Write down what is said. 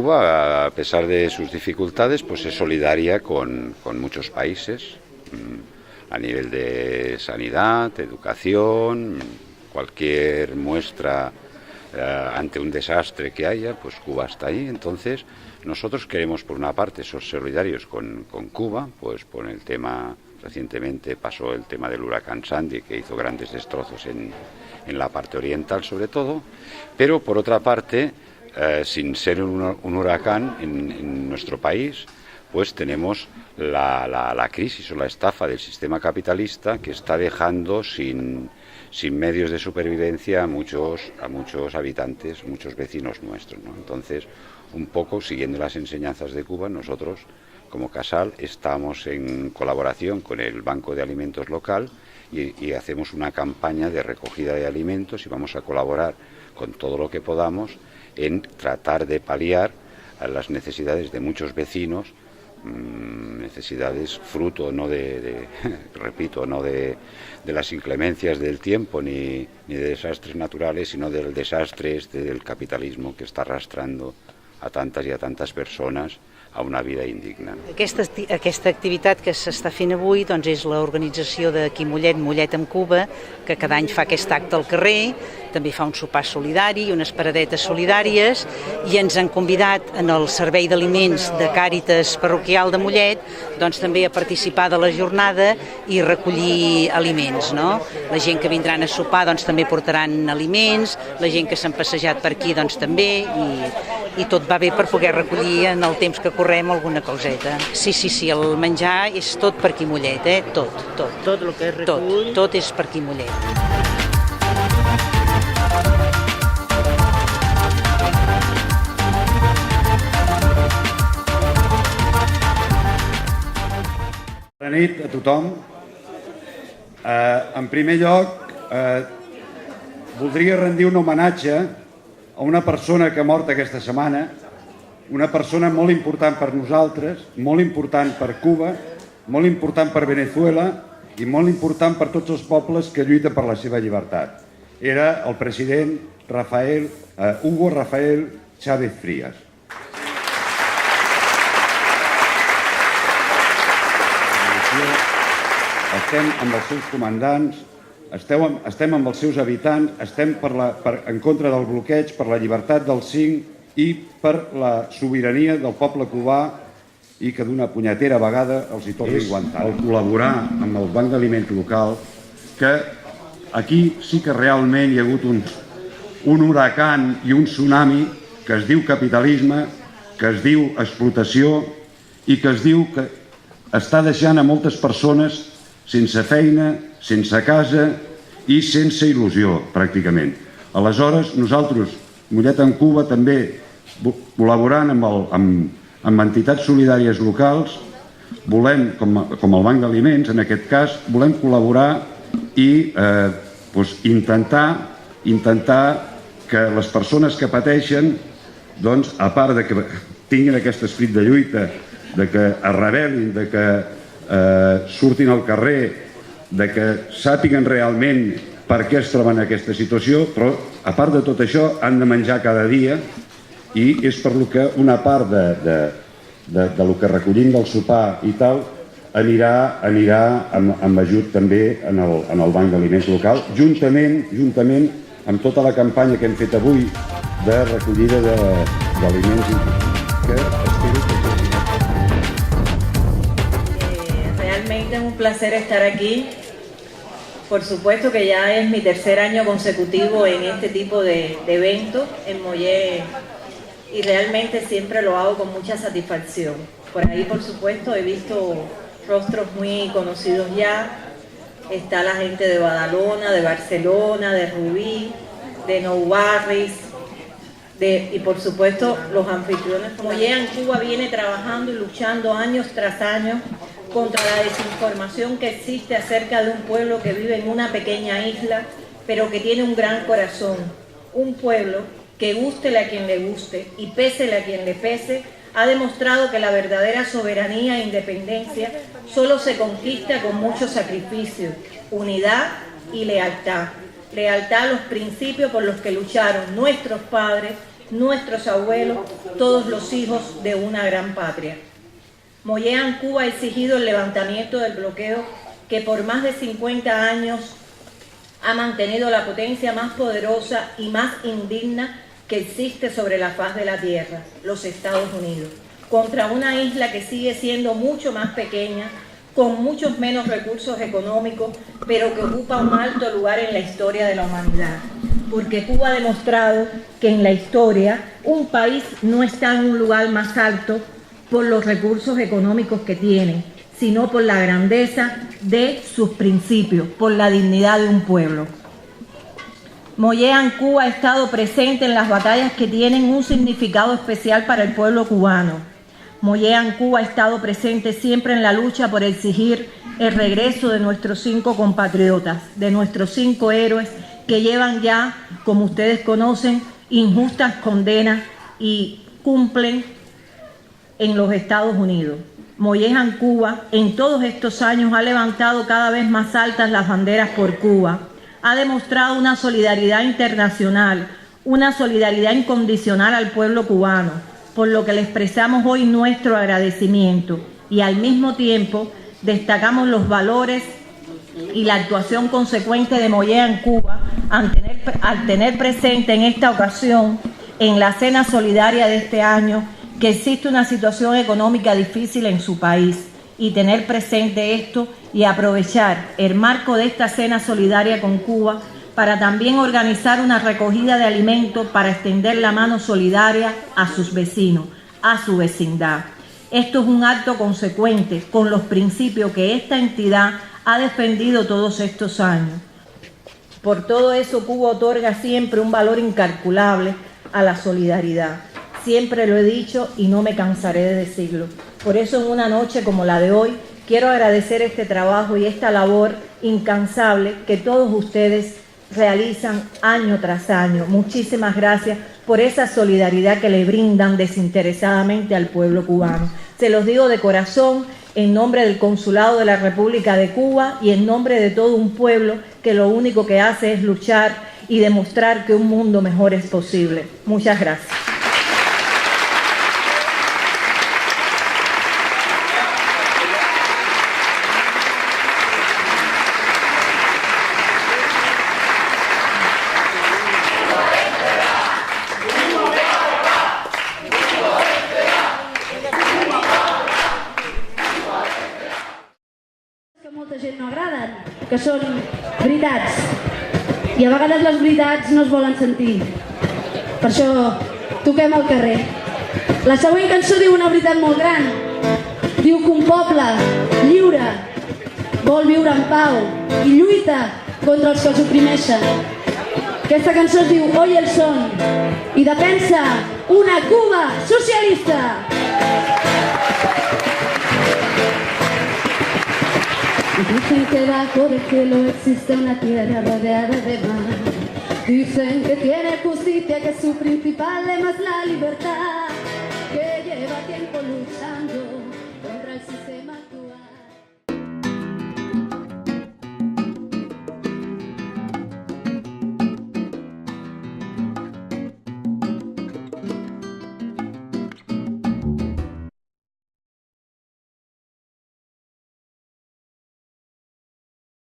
Cuba, a pesar de sus dificultades, pues es solidaria con muchos países a nivel de sanidad, educación, cualquier muestra ante un desastre que haya, pues Cuba está ahí. Entonces nosotros queremos, por una parte, ser solidarios con Cuba, pues por el tema, recientemente pasó el tema del huracán Sandy, que hizo grandes destrozos en la parte oriental sobre todo, pero por otra parte, sin ser un huracán en nuestro país, pues tenemos la crisis o la estafa del sistema capitalista que está dejando sin medios de supervivencia a muchos habitantes, muchos vecinos nuestros, ¿no? Entonces, un poco siguiendo las enseñanzas de Cuba, nosotros como Casal estamos en colaboración con el Banco de Alimentos local y hacemos una campaña de recogida de alimentos y vamos a colaborar con todo lo que podamos en tratar de paliar a las necesidades de muchos vecinos, necesidades fruto no repito, no de las inclemencias del tiempo ni de desastres naturales, sino del desastre del capitalismo que está arrastrando a tantas i a tantes persones a una vida indigna. Aquesta activitat que s'està fent avui doncs, és l'organització de Qui Mollet, Mollet amb Cuba, que cada any fa aquest acte al carrer, també fa un sopar solidari i unes paradetes solidàries, i ens han convidat en el servei d'aliments de Càritas Parroquial de Mollet doncs, també a participar de la jornada i recollir aliments, no? La gent que vindran a sopar doncs, també portaran aliments, la gent que s'han passejat per aquí doncs, també, i tot va bé per poder recollir en el temps que correm alguna coseta. Sí, el menjar és tot per Qui Mollet, tot. Tot el que es recull? Tot és per Qui Mollet. Bona nit a tothom. En primer lloc, voldria rendir un homenatge a una persona que ha mort aquesta setmana, una persona molt important per nosaltres, molt important per Cuba, molt important per Venezuela i molt important per tots els pobles que lluiten per la seva llibertat. Era el president Hugo Rafael Chávez Frías. Estem amb els seus comandants, estem amb els seus habitants, estem en contra del bloqueig, per la llibertat dels 5 i per la sobirania del poble cubà i que d'una punyetera vegada els hi torni aguantar. El col·laborar amb el Banc d'Aliments local, que aquí sí que realment hi ha hagut un huracan i un tsunami que es diu capitalisme, que es diu explotació i que es diu que està deixant a moltes persones sense feina, sense casa i sense il·lusió, pràcticament. Aleshores, nosaltres, Mollet amb Cuba, també col·laborant amb entitats solidàries locals, volem, com el Banc d'Aliments, en aquest cas, volem col·laborar i intentar que les persones que pateixen, a part de que tinguin aquest esperit de lluita, de que es rebel·lin, de que surtin al carrer, de que sàpiguen realment per què es troben en aquesta situació, però a part de tot això han de menjar cada dia i és per lo que una part de lo que recollim del sopar i tal anirà amb ajut també en el Banc d'Aliments local, juntament amb tota la campanya que hem fet avui de recollida d'aliments que espero que Realmente es un placer estar aquí. Por supuesto que ya es mi tercer año consecutivo en este tipo de eventos en Mollet y realmente siempre lo hago con mucha satisfacción. Por ahí, por supuesto, he visto rostros muy conocidos ya. Está la gente de Badalona, de Barcelona, de Rubí, de Nou Barris, y por supuesto los anfitriones. Mollet en Cuba viene trabajando y luchando años tras años contra la desinformación que existe acerca de un pueblo que vive en una pequeña isla, pero que tiene un gran corazón. Un pueblo que gústele a quien le guste y pésele a quien le pese, ha demostrado que la verdadera soberanía e independencia solo se conquista con mucho sacrificio, unidad y lealtad. Lealtad a los principios por los que lucharon nuestros padres, nuestros abuelos, todos los hijos de una gran patria. Mollé Cuba ha exigido el levantamiento del bloqueo que por más de 50 años ha mantenido la potencia más poderosa y más indigna que existe sobre la faz de la tierra, los Estados Unidos, contra una isla que sigue siendo mucho más pequeña, con muchos menos recursos económicos, pero que ocupa un alto lugar en la historia de la humanidad. Porque Cuba ha demostrado que en la historia un país no está en un lugar más alto por los recursos económicos que tiene, sino por la grandeza de sus principios, por la dignidad de un pueblo. Mollé Cuba ha estado presente en las batallas que tienen un significado especial para el pueblo cubano. Mollé Cuba ha estado presente siempre en la lucha por exigir el regreso de nuestros 5 compatriotas, de nuestros 5 héroes que llevan ya, como ustedes conocen, injustas condenas y cumplen en los Estados Unidos. Mollé Cuba en todos estos años ha levantado cada vez más altas las banderas por Cuba. Ha demostrado una solidaridad internacional, una solidaridad incondicional al pueblo cubano, por lo que le expresamos hoy nuestro agradecimiento y al mismo tiempo destacamos los valores y la actuación consecuente de Mollé Cuba al tener presente en esta ocasión, en la cena solidaria de este año, que existe una situación económica difícil en su país, y tener presente esto y aprovechar el marco de esta cena solidaria con Cuba para también organizar una recogida de alimentos para extender la mano solidaria a sus vecinos, a su vecindad. Esto es un acto consecuente con los principios que esta entidad ha defendido todos estos años. Por todo eso, Cuba otorga siempre un valor incalculable a la solidaridad. Siempre lo he dicho y no me cansaré de decirlo. Por eso, en una noche como la de hoy, quiero agradecer este trabajo y esta labor incansable que todos ustedes realizan año tras año. Muchísimas gracias por esa solidaridad que le brindan desinteresadamente al pueblo cubano. Se los digo de corazón, en nombre del Consulado de la República de Cuba y en nombre de todo un pueblo que lo único que hace es luchar y demostrar que un mundo mejor es posible. Muchas gracias. Que són veritats i a vegades les veritats no es volen sentir, per això toquem al carrer. La següent cançó diu una veritat molt gran, diu que un poble lliure vol viure en pau i lluita contra els que els oprimeixen. Aquesta cançó es diu Oye el son i defensa una Cuba socialista. Dicen que bajo del cielo existe una tierra rodeada de mar. Dicen que tiene justicia, que su principal lema es la libertad, que lleva tiempo luchando contra el sistema.